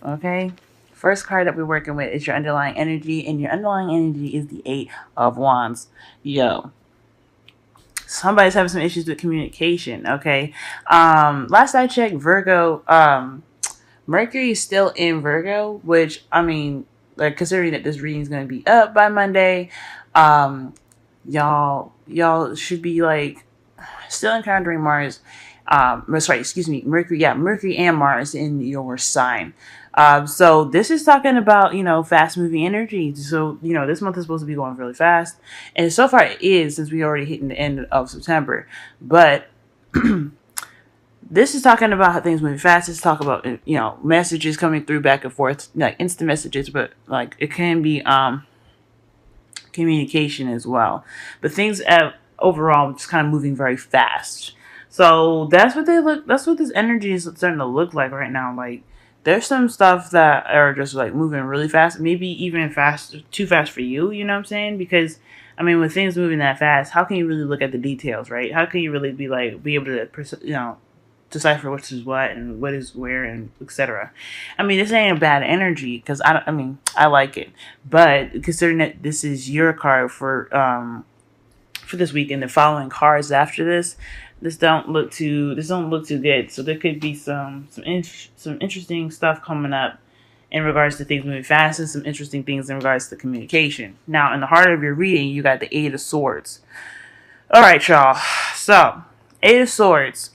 okay? First card that we're working with is your underlying energy, and your underlying energy is the Eight of Wands. Yo, somebody's having some issues with communication, okay? Last I checked, Virgo, Mercury is still in Virgo, which, I mean, like, considering that this reading is going to be up by Monday, um, y'all should be, like, still encountering Mars. Sorry, excuse me, Mercury. Yeah, Mercury and Mars in your sign. So this is talking about, fast moving energy. So, this month is supposed to be going really fast. And so far it is, since we already hitting the end of September. But this is talking about how things moving fast. It's talking about, messages coming through back and forth, like instant messages, but like it can be communication as well. But things overall just kind of moving very fast. So that's what this energy is starting to look like right now. Like, there's some stuff that are just like moving really fast, maybe even too fast for you, you know what I'm saying? Because I mean, with things moving that fast, how can you really look at the details, right? How can you really be able to decipher what is what and what is where and etc. I mean, this ain't a bad energy, because I like it, but considering that this is your card for this week, and the following cards after this don't look too good. So there could be some interesting stuff coming up in regards to things moving fast, and some interesting things in regards to communication. Now, in the heart of your reading, you got the Eight of Swords. All right, y'all. So, Eight of Swords.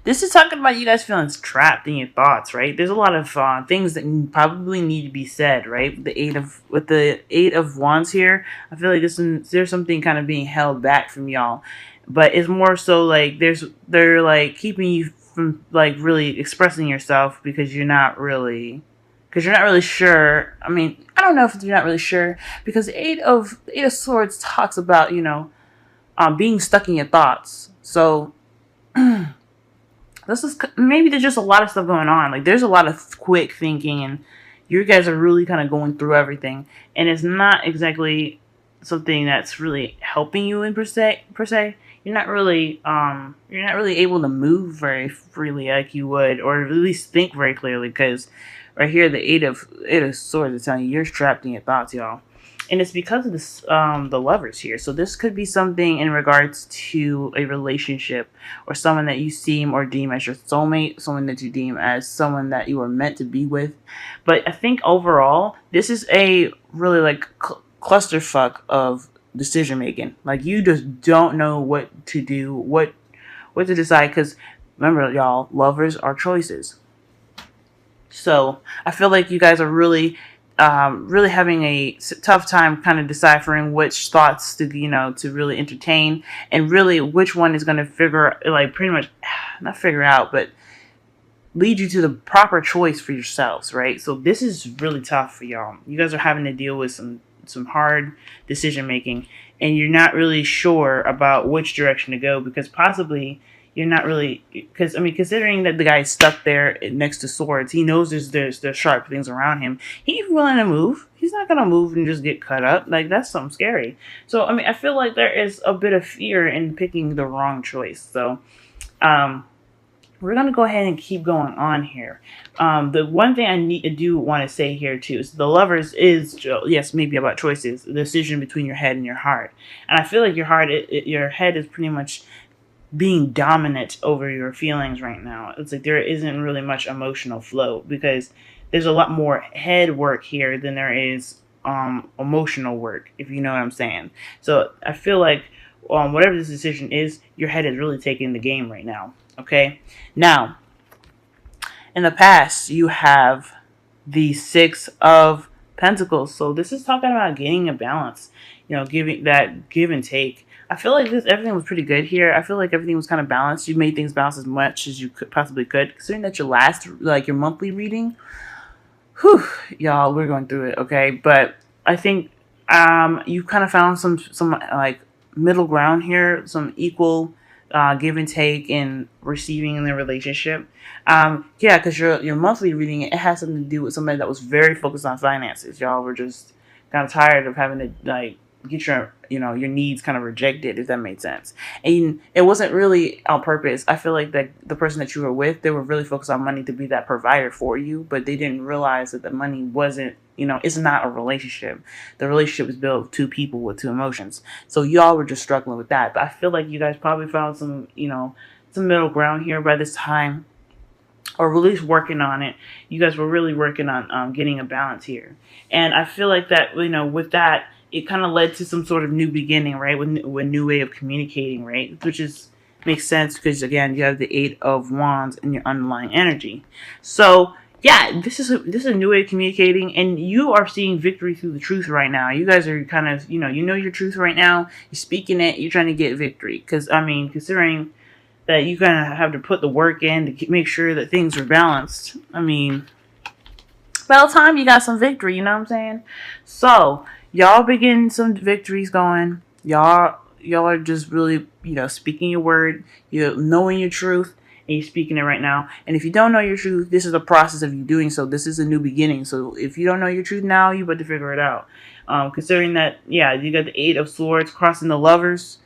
This is talking about you guys feeling trapped in your thoughts, right? There's a lot of things that probably need to be said, right? With the Eight of Wands here, I feel like there's something kind of being held back from y'all, but it's more so like they're like keeping you from like really expressing yourself because you're not really sure. I mean, I don't know if you're not really sure, because the Eight of Swords talks about being stuck in your thoughts. So. Maybe there's just a lot of stuff going on. Like, there's a lot of quick thinking, and you guys are really kind of going through everything, and it's not exactly something that's really helping you in per se. You're not really able to move very freely like you would, or at least think very clearly, because right here the Eight of Swords is telling you you're trapped in your thoughts, y'all. And it's because of this, the Lovers here. So this could be something in regards to a relationship, or someone that you seem or deem as your soulmate, someone that you deem as someone that you are meant to be with. But I think overall, this is a really like clusterfuck of decision making. Like, you just don't know what to do, what to decide. Because remember, y'all, lovers are choices. So I feel like you guys are really having a tough time kind of deciphering which thoughts to really entertain, and really which one is going to pretty much not figure out, but lead you to the proper choice for yourselves, right? So this is really tough for y'all. You guys are having to deal with some hard decision making, and you're not really sure about which direction to go, because possibly you're not really, because I mean, considering that the guy's stuck there next to swords, he knows there's sharp things around him. He's willing to move. He's not gonna move and just get cut up. Like, that's something scary. So I mean, I feel like there is a bit of fear in picking the wrong choice. So we're gonna go ahead and keep going on here. The one thing I do want to say here too is the Lovers is, yes, maybe about choices, the decision between your head and your heart. And I feel like your head is pretty much being dominant over your feelings right now. It's like there isn't really much emotional flow, because there's a lot more head work here than there is emotional work, if you know what I'm saying. So I feel like whatever this decision is, your head is really taking the game right now. Okay, now in the past you have the Six of Pentacles. So this is talking about getting a balance, giving that give and take. I feel like everything was pretty good here. I feel like everything was kind of balanced. You made things balance as much as you possibly could. Considering that your monthly reading, whew, y'all, we're going through it, okay? But I think you kind of found some like middle ground here, some equal give and take in receiving in the relationship. Yeah, because your monthly reading, it has something to do with somebody that was very focused on finances. Y'all were just kind of tired of having to get your, your needs kind of rejected, if that made sense. And it wasn't really on purpose. I feel like that the person that you were with, they were really focused on money to be that provider for you, but they didn't realize that the money wasn't, it's not a relationship. The relationship is built of two people with two emotions. So y'all were just struggling with that. But I feel like you guys probably found some, some middle ground here by this time, or at least working on it. You guys were really working on getting a balance here. And I feel like that, with that, it kind of led to some sort of new beginning, right? With a new way of communicating, right? Which makes sense because, again, you have the Eight of Wands in your underlying energy. So, yeah, this is a new way of communicating, and you are seeing victory through the truth right now. You guys are kind of, you know your truth right now. You're speaking it. You're trying to get victory. Because, I mean, considering that you kind of have to put the work in to make sure that things are balanced. I mean, by the time you got some victory, you know what I'm saying? So, y'all be getting some victories going. Y'all are just really, speaking your word. You're knowing your truth, and you're speaking it right now. And if you don't know your truth, this is a process of you doing so. This is a new beginning. So, if you don't know your truth now, you better figure it out. Considering that, yeah, you got the Eight of Swords crossing the Lovers.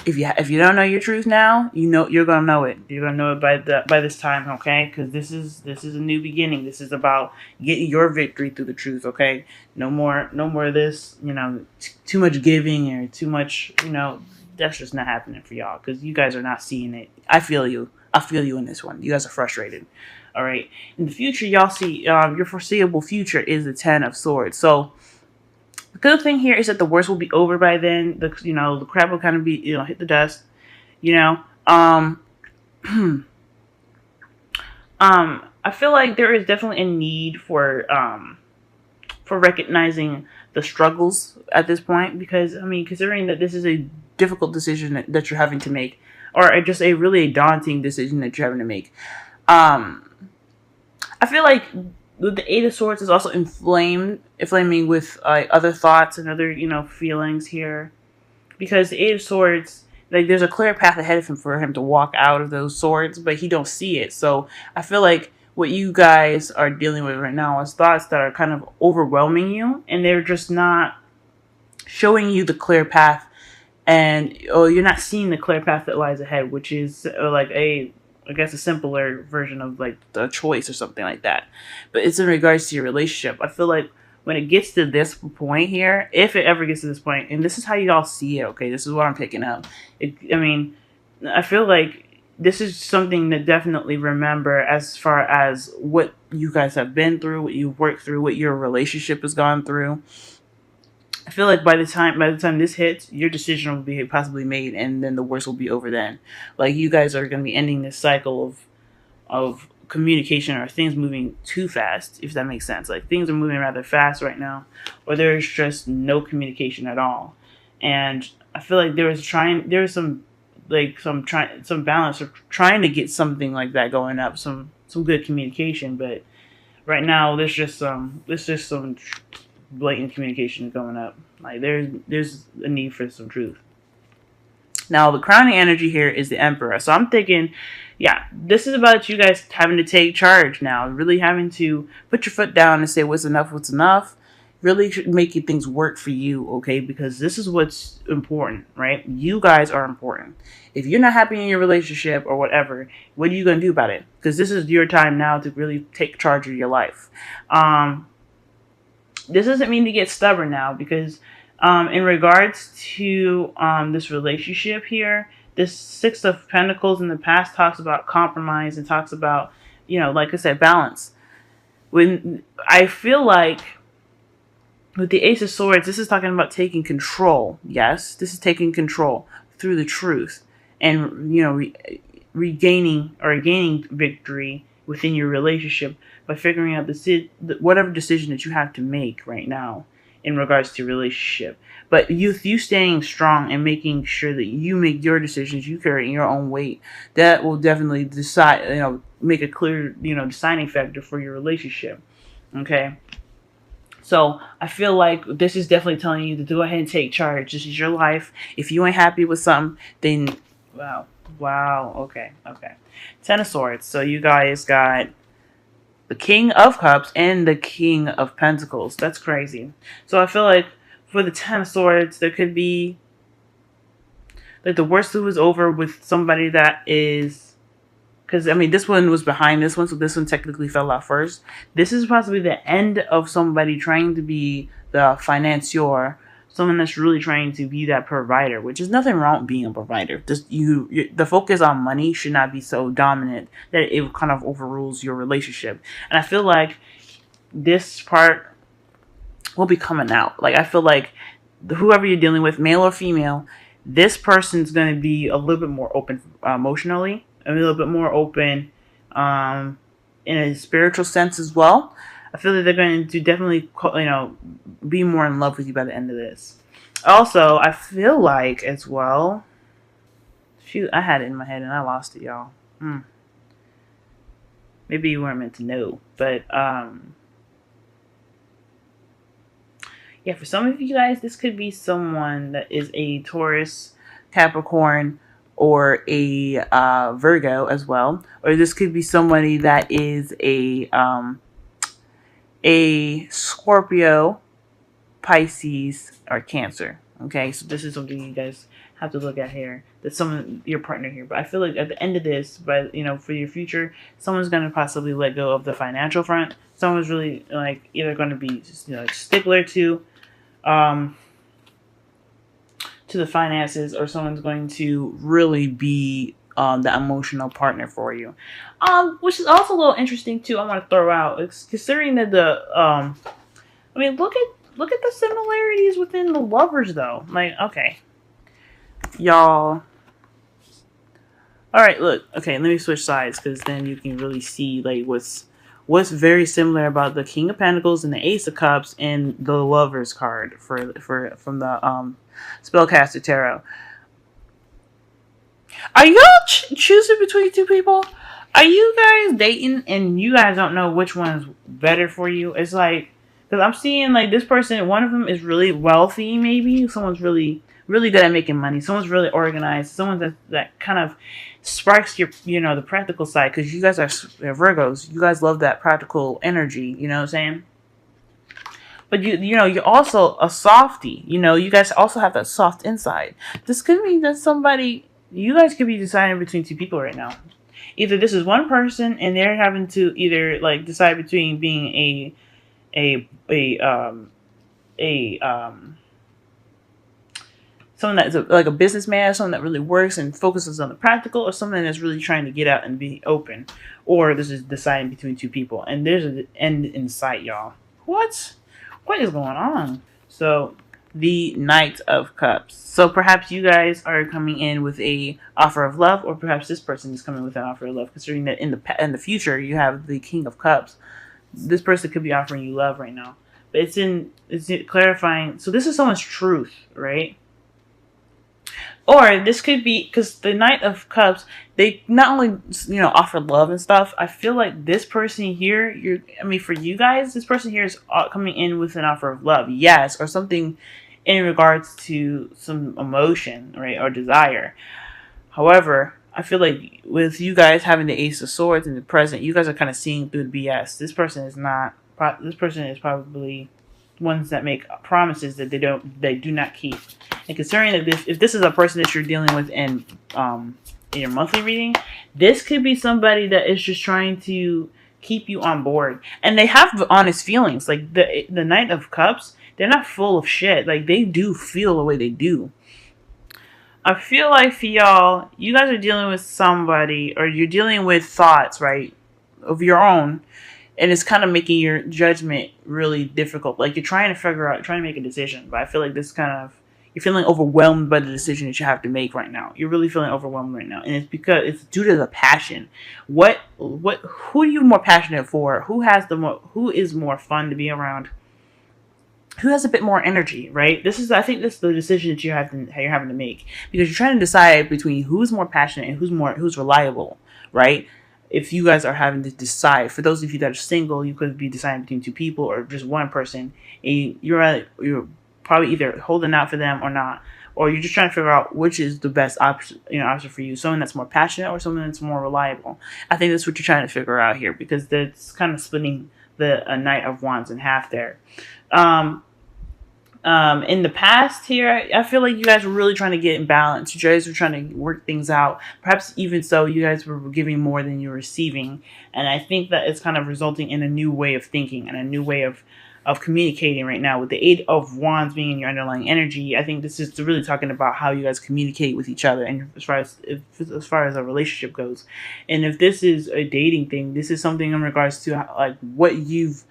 If you don't know your truth now, you're gonna know it. You're gonna know it by this time, okay? Because this is a new beginning. This is about getting your victory through the truth, okay? No more of this, too much giving or too much, that's just not happening for y'all because you guys are not seeing it. I feel you. I feel you in this one. You guys are frustrated. All right. In the future, y'all see your foreseeable future is the Ten of Swords. So. The good thing here is that the worst will be over by then. The crap will kind of be, hit the dust. I feel like there is definitely a need for recognizing the struggles at this point because, I mean, considering that this is a difficult decision that you're having to make, or just a really daunting decision that you're having to make. I feel like the Eight of Swords is also inflaming with other thoughts and other, feelings here. Because the Eight of Swords, like, there's a clear path ahead of him for him to walk out of those swords, but he don't see it. So I feel like what you guys are dealing with right now is thoughts that are kind of overwhelming you, and they're just not showing you the clear path, and you're not seeing the clear path that lies ahead, which is I guess a simpler version of like the choice or something like that. But it's in regards to your relationship. I feel like when it gets to this point here, if it ever gets to this point, and this is how you all see it, okay, this is what I'm picking up. I feel like this is something to definitely remember as far as what you guys have been through, what you've worked through, what your relationship has gone through. I feel like by the time this hits, your decision will be possibly made, and then the worst will be over then. Like, you guys are going to be ending this cycle of communication or things moving too fast, if that makes sense. Like, things are moving rather fast right now, or there's just no communication at all. And I feel like there's some balance of trying to get something like that going up, some good communication, but right now there's just some blatant communication going up. Like, there's a need for some truth. Now, the crowning energy here is the Emperor. So I'm thinking, yeah, this is about you guys having to take charge now. Really having to put your foot down and say what's enough. Really making things work for you, okay? Because this is what's important, right? You guys are important. If you're not happy in your relationship or whatever, what are you going to do about it? Because this is your time now to really take charge of your life. This doesn't mean to get stubborn now, because in regards to this relationship here, this Six of Pentacles in the past talks about compromise and talks about, like I said, balance. When I feel like with the Ace of Swords, this is talking about taking control. Yes, this is taking control through the truth and, regaining or gaining victory within your relationship by figuring out whatever decision that you have to make right now in regards to your relationship. But you staying strong and making sure that you make your decisions, you carry your own weight, that will definitely make a clear, deciding factor for your relationship. Okay. So I feel like this is definitely telling you to go ahead and take charge. This is your life. If you ain't happy with something, then wow. Okay. Ten of Swords. So you guys got the King of Cups and the King of Pentacles. That's crazy. So I feel like For the Ten of Swords, there could be like the worst was over with somebody that is, because I mean this one was behind this one, so this one technically fell out first. This is possibly the end of somebody trying to be the financier, someone that's really trying to be that provider, which is nothing wrong with being a provider. Just the focus on money should not be so dominant that it kind of overrules your relationship. And I feel like this part will be coming out. Like I feel like whoever you're dealing with, male or female, this person's going to be a little bit more open emotionally, a little bit more open in a spiritual sense as well. I feel like they're going to definitely, be more in love with you by the end of this. Also, I feel like as well, shoot, I had it in my head and I lost it, y'all. Maybe you weren't meant to know, but yeah, for some of you guys, this could be someone that is a Taurus, Capricorn, or a Virgo as well. Or this could be somebody that is a Scorpio, Pisces, or Cancer. Okay, so this is something you guys have to look at here. That's someone, your partner here. But I feel like at the end of this, but for your future, someone's going to possibly let go of the financial front. Someone's really like either going to be just, stickler to the finances, or someone's going to really be the emotional partner for you, which is also a little interesting too. I want to throw out, considering that I mean, look at the similarities within the lovers though. Like, okay, y'all. All right, look. Okay, let me switch sides because then you can really see like what's very similar about the King of Pentacles and the Ace of Cups and the Lovers card from the Spellcaster Tarot. Are y'all choosing between two people? Are you guys dating and you guys don't know which one's better for you? It's like, because I'm seeing like this person, one of them is really wealthy, maybe someone's really good at making money, someone's really organized, someone that kind of sparks your the practical side, because you guys are Virgos, you guys love that practical energy, you know what I'm saying? But you're also a softie, you guys also have that soft inside. This could mean that you guys could be deciding between two people right now. Either this is one person and they're having to either like decide between being someone that's like a businessman, someone that really works and focuses on the practical, or someone that's really trying to get out and be open. Or this is deciding between two people. And there's an end in sight, y'all. What is going on? So, the Knight of Cups. So perhaps you guys are coming in with a offer of love, or perhaps this person is coming with an offer of love, considering that in the future you have the King of Cups. This person could be offering you love right now. But it's clarifying. So this is someone's truth, right? Or this could be, because the Knight of Cups, they not only, offer love and stuff. I feel like this person here, for you guys, this person here is coming in with an offer of love. Yes, or something in regards to some emotion, right, or desire. However, I feel like with you guys having the Ace of Swords in the present, you guys are kind of seeing through the BS. This person is not, this person is probably ones that make promises that they do not keep. And considering that if this is a person that you're dealing with in your monthly reading, this could be somebody that is just trying to keep you on board, and they have honest feelings. Like the Knight of Cups, they're not full of shit. Like they do feel the way they do. I feel like for y'all, you guys are dealing with somebody, or you're dealing with thoughts, right, of your own. And it's kind of making your judgment really difficult. Like you're trying to make a decision. But I feel like you're feeling overwhelmed by the decision that you have to make right now. You're really feeling overwhelmed right now. And it's because it's due to the passion. Who are you more passionate for? Who is more fun to be around? Who has a bit more energy, right? I think this is the decision that you're having to make. Because you're trying to decide between who's more passionate and who's reliable, right? If you guys are having to decide, for those of you that are single, you could be deciding between two people or just one person, and you're probably either holding out for them or not, or you're just trying to figure out which is the best option for you. Someone that's more passionate or someone that's more reliable. I think that's what you're trying to figure out here, because that's kind of splitting the Knight of Wands in half there. In the past here, I feel like you guys were really trying to get in balance. You guys were trying to work things out. Perhaps even so, you guys were giving more than you're receiving. And I think that it's kind of resulting in a new way of thinking and a new way of communicating right now. With the Eight of Wands being in your underlying energy, I think this is really talking about how you guys communicate with each other, and as far as a relationship goes. And if this is a dating thing, this is something in regards to like what you've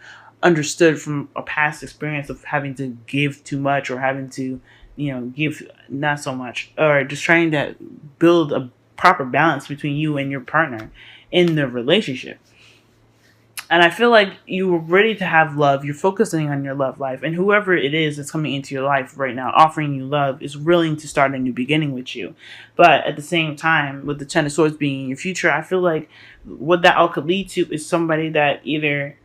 understood from a past experience of having to give too much, or having to, give not so much, or just trying to build a proper balance between you and your partner in the relationship. And I feel like you're ready to have love. You're focusing on your love life. And whoever it is that's coming into your life right now, offering you love, is willing to start a new beginning with you. But at the same time, with the Ten of Swords being in your future, I feel like what that all could lead to is somebody that either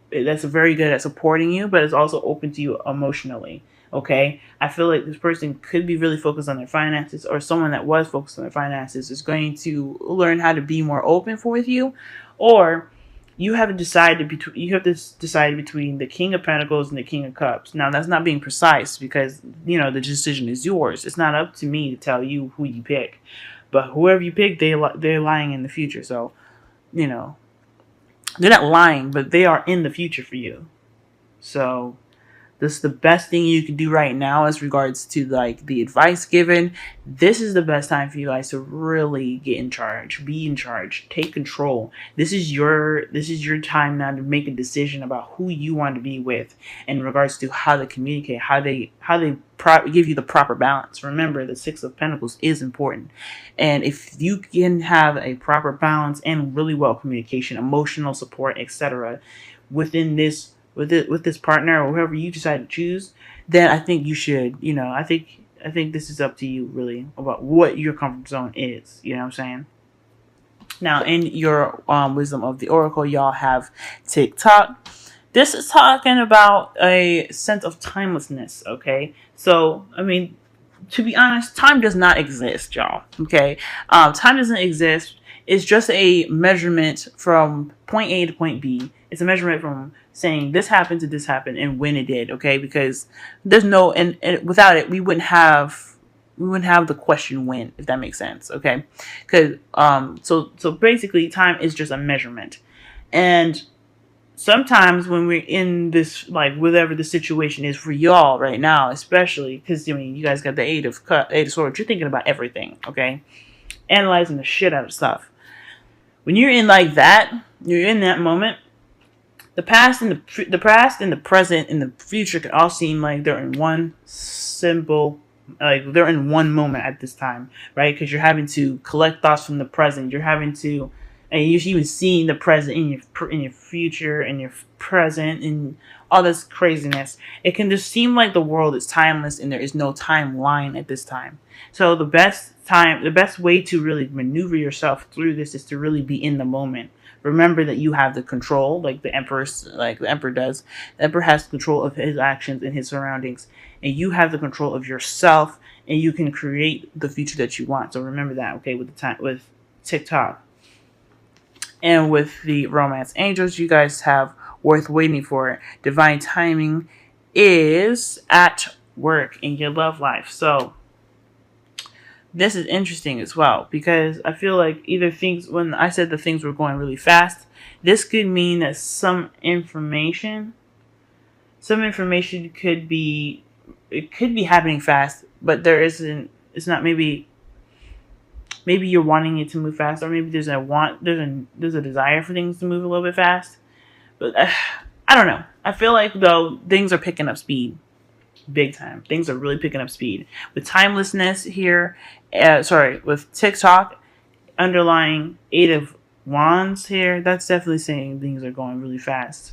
that's very good at supporting you, but is also open to you emotionally. Okay, I feel like this person could be really focused on their finances, or someone that was focused on their finances is going to learn how to be more open with you, or you have to decide between the King of Pentacles and the King of Cups. Now, that's not being precise, because the decision is yours. It's not up to me to tell you who you pick, but whoever you pick, they're lying in the future. So, they're not lying, but they are in the future for you. So this is the best thing you can do right now as regards to like the advice given. This is the best time for you guys to really get in charge, be in charge, take control. This is your time now to make a decision about who you want to be with in regards to how they communicate, how they give you the proper balance. Remember, the Six of Pentacles is important. And if you can have a proper balance and really well communication, emotional support, etc. within this with this partner or whoever you decide to choose, then I think you should, I think this is up to you really about what your comfort zone is. You know what I'm saying? Now, in your wisdom of the oracle, y'all have TikTok. This is talking about a sense of timelessness. Okay, so I mean, to be honest, time does not exist, y'all. Okay, time doesn't exist. It's just a measurement from point A to point B. It's a measurement from saying this happened to this happened and when it did. Okay, because there's no and without it, we wouldn't have the question when, if that makes sense. Okay, because so basically, time is just a measurement, and sometimes when we're in this, like, whatever the situation is for y'all right now, especially because you guys got the Eight of Swords, you're thinking about everything. Okay, analyzing the shit out of stuff. When you're in like that, you're in that moment. The past and the present and the future can all seem like they're in one they're in one moment at this time, right? Because you're having to collect thoughts from the present. You're having to, and you're even seeing the present in your future and your present and all this craziness. It can just seem like the world is timeless and there is no timeline at this time. So the best way to really maneuver yourself through this is to really be in the moment. Remember that you have the control, like the Emperor does. The Emperor has control of his actions and his surroundings, and you have the control of yourself, and you can create the future that you want. So remember that, okay? With TikTok and with the Romance Angels, you guys have worth waiting for. Divine timing is at work in your love life. So this is interesting as well, because I feel like when I said the things were going really fast, this could mean that some information could be happening fast, but it's not. Maybe you're wanting it to move fast, or maybe there's a desire for things to move a little bit fast. But I don't know. I feel like, though, things are picking up speed. Big time. Things are really picking up speed. With timelessness here, with TikTok, underlying Eight of Wands here, that's definitely saying things are going really fast.